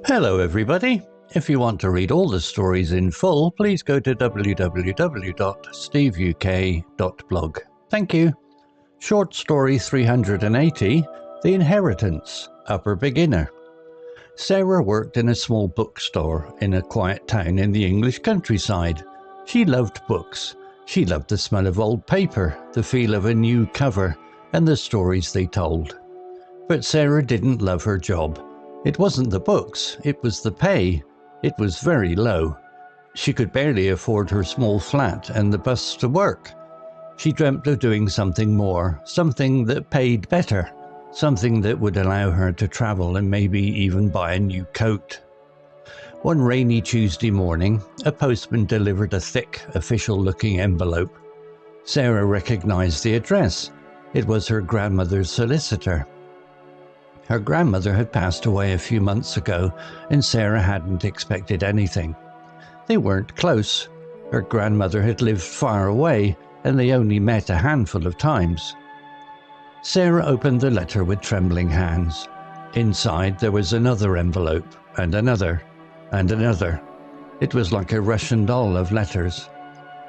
Hello everybody. If you want to read all the stories in full, please go to www.steveuk.blog. Thank you. Short story 380, The Inheritance, Upper Beginner. Sarah worked in a small bookstore in a quiet town in the English countryside. She loved books. She loved the smell of old paper, the feel of a new cover, and the stories they told. But Sarah didn't love her job. It wasn't the books, it was the pay. It was very low. She could barely afford her small flat and the bus to work. She dreamt of doing something more, something that paid better, something that would allow her to travel and maybe even buy a new coat. One rainy Tuesday morning, a postman delivered a thick, official-looking envelope. Sarah recognized the address. It was her grandmother's solicitor. Her grandmother had passed away a few months ago, and Sarah hadn't expected anything. They weren't close. Her grandmother had lived far away, and they only met a handful of times. Sarah opened the letter with trembling hands. Inside there was another envelope, and another, and another. It was like a Russian doll of letters.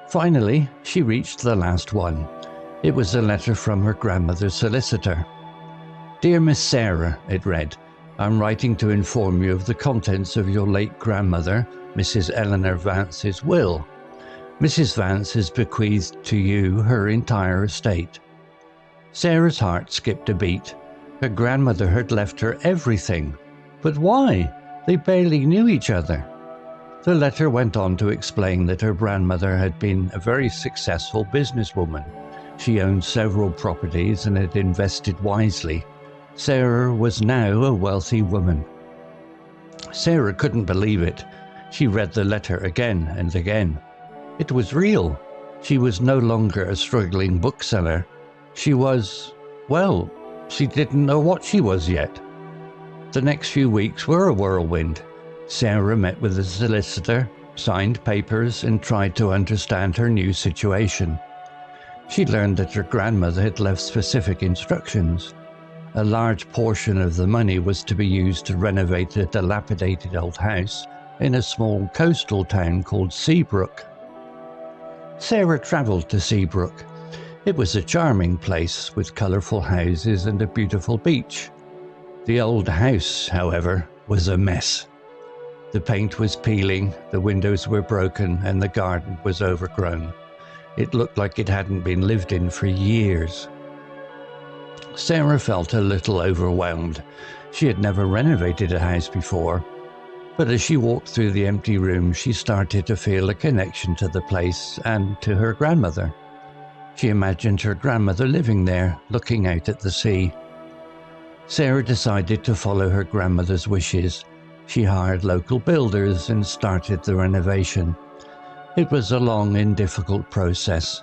Finally, she reached the last one. It was a letter from her grandmother's solicitor. Dear Miss Sarah, it read, I'm writing to inform you of the contents of your late grandmother, Mrs. Eleanor Vance's will. Mrs. Vance has bequeathed to you her entire estate. Sarah's heart skipped a beat. Her grandmother had left her everything. But why? They barely knew each other. The letter went on to explain that her grandmother had been a very successful businesswoman. She owned several properties and had invested wisely. Sarah was now a wealthy woman. Sarah couldn't believe it. She read the letter again and again. It was real. She was no longer a struggling bookseller. She was, well, she didn't know what she was yet. The next few weeks were a whirlwind. Sarah met with the solicitor, signed papers, and tried to understand her new situation. She learned that her grandmother had left specific instructions. A large portion of the money was to be used to renovate a dilapidated old house in a small coastal town called Seabrook. Sarah travelled to Seabrook. It was a charming place with colourful houses and a beautiful beach. The old house, however, was a mess. The paint was peeling, the windows were broken, and the garden was overgrown. It looked like it hadn't been lived in for years. Sarah felt a little overwhelmed. She had never renovated a house before, but as she walked through the empty room, she started to feel a connection to the place and to her grandmother. She imagined her grandmother living there, looking out at the sea. Sarah decided to follow her grandmother's wishes. She hired local builders and started the renovation. It was a long and difficult process.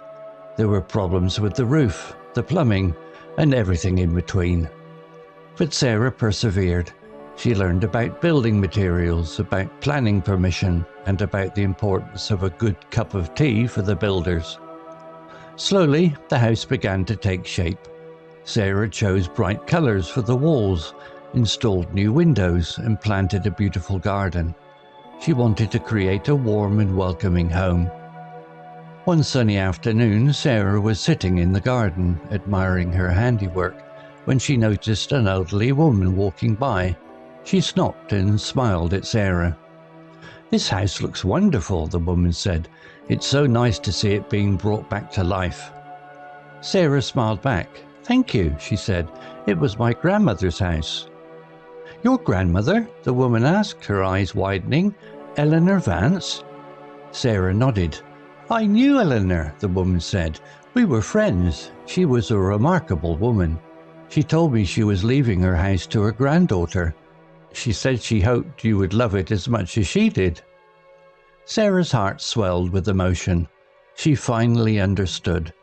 There were problems with the roof, the plumbing, and everything in between. But Sarah persevered. She learned about building materials, about planning permission, and about the importance of a good cup of tea for the builders. Slowly, the house began to take shape. Sarah chose bright colours for the walls, installed new windows, and planted a beautiful garden. She wanted to create a warm and welcoming home. One sunny afternoon, Sarah was sitting in the garden, admiring her handiwork, when she noticed an elderly woman walking by. She stopped and smiled at Sarah. This house looks wonderful, the woman said. It's so nice to see it being brought back to life. Sarah smiled back. Thank you, she said. It was my grandmother's house. Your grandmother? The woman asked, her eyes widening. Eleanor Vance? Sarah nodded. I knew Eleanor, the woman said. We were friends. She was a remarkable woman. She told me she was leaving her house to her granddaughter. She said she hoped you would love it as much as she did. Sarah's heart swelled with emotion. She finally understood.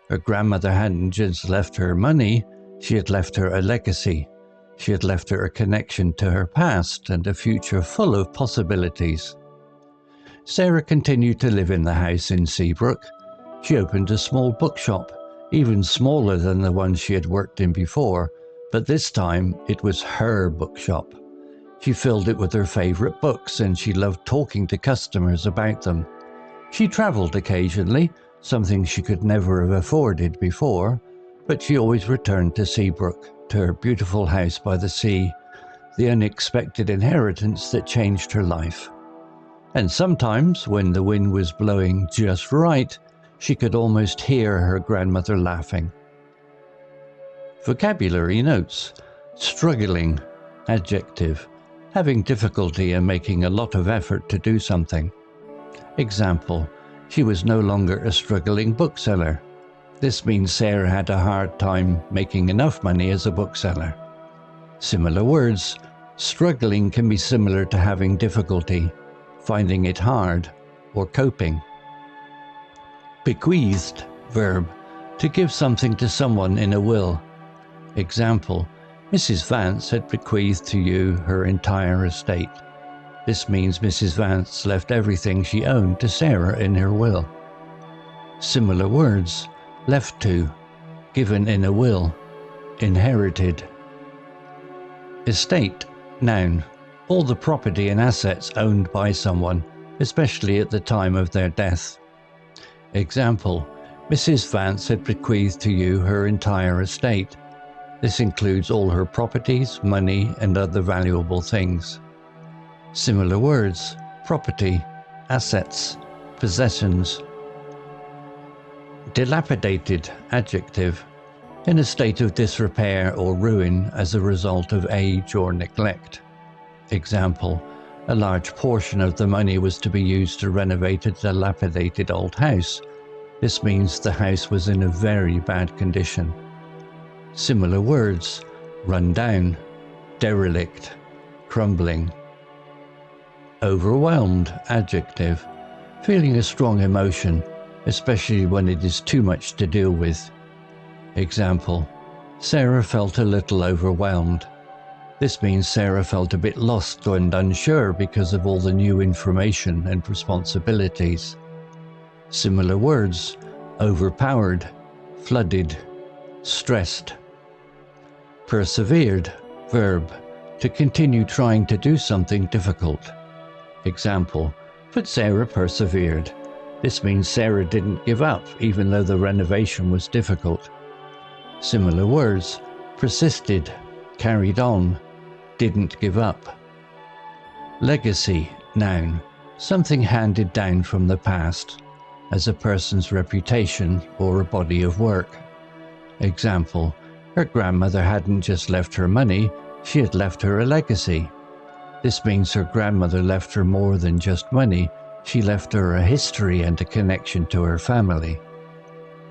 Her grandmother hadn't just left her money, she had left her a legacy. She had left her a connection to her past and a future full of possibilities. Sarah continued to live in the house in Seabrook. She opened a small bookshop, even smaller than the one she had worked in before, but this time it was her bookshop. She filled it with her favourite books and she loved talking to customers about them. She travelled occasionally, something she could never have afforded before, but she always returned to Seabrook, to her beautiful house by the sea, the unexpected inheritance that changed her life. And sometimes, when the wind was blowing just right, she could almost hear her grandmother laughing. Vocabulary notes: struggling, adjective, having difficulty and making a lot of effort to do something. Example: she was no longer a struggling bookseller. This means Sarah had a hard time making enough money as a bookseller. Similar words: struggling can be similar to having difficulty, finding it hard, or coping. Bequeathed, verb, to give something to someone in a will. Example: Mrs. Vance had bequeathed to you her entire estate. This means Mrs. Vance left everything she owned to Sarah in her will. Similar words: left to, given in a will, inherited. Estate, noun, all the property and assets owned by someone, especially at the time of their death. Example: Mrs. Vance had bequeathed to you her entire estate. This includes all her properties, money, and other valuable things. Similar words: property, assets, possessions. Dilapidated, adjective, in a state of disrepair or ruin as a result of age or neglect. Example: a large portion of the money was to be used to renovate a dilapidated old house. This means the house was in a very bad condition. Similar words: run down, derelict, crumbling. Overwhelmed, adjective, feeling a strong emotion, especially when it is too much to deal with. Example: Sarah felt a little overwhelmed. This means Sarah felt a bit lost and unsure because of all the new information and responsibilities. Similar words: overpowered, flooded, stressed. Persevered, verb, to continue trying to do something difficult. Example: but Sarah persevered. This means Sarah didn't give up even though the renovation was difficult. Similar words: persisted, carried on, didn't give up. Legacy, noun, something handed down from the past, as a person's reputation or a body of work. Example: her grandmother hadn't just left her money, she had left her a legacy. This means her grandmother left her more than just money, she left her a history and a connection to her family.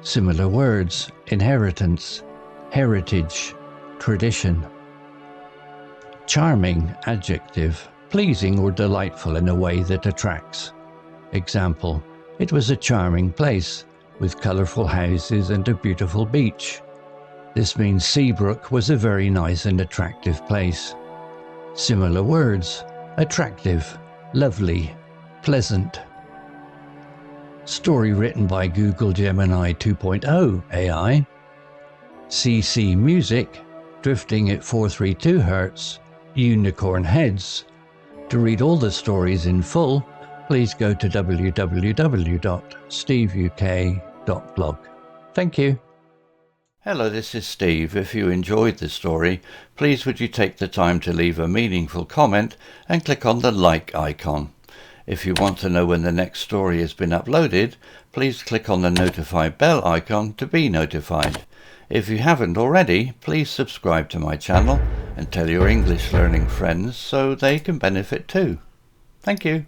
Similar words: inheritance, heritage, tradition. Charming, adjective, pleasing or delightful in a way that attracts. Example: it was a charming place, with colourful houses and a beautiful beach. This means Seabrook was a very nice and attractive place. Similar words: attractive, lovely, pleasant. Story written by Google Gemini 2.0 AI. CC Music, Drifting at 432 Hz, Unicorn Heads. To read all the stories in full, please go to www.steveuk.blog. Thank you. Hello, this is Steve. If you enjoyed the story, please would you take the time to leave a meaningful comment and click on the like icon. If you want to know when the next story has been uploaded, please click on the notify bell icon to be notified. If you haven't already, please subscribe to my channel and tell your English learning friends so they can benefit too. Thank you.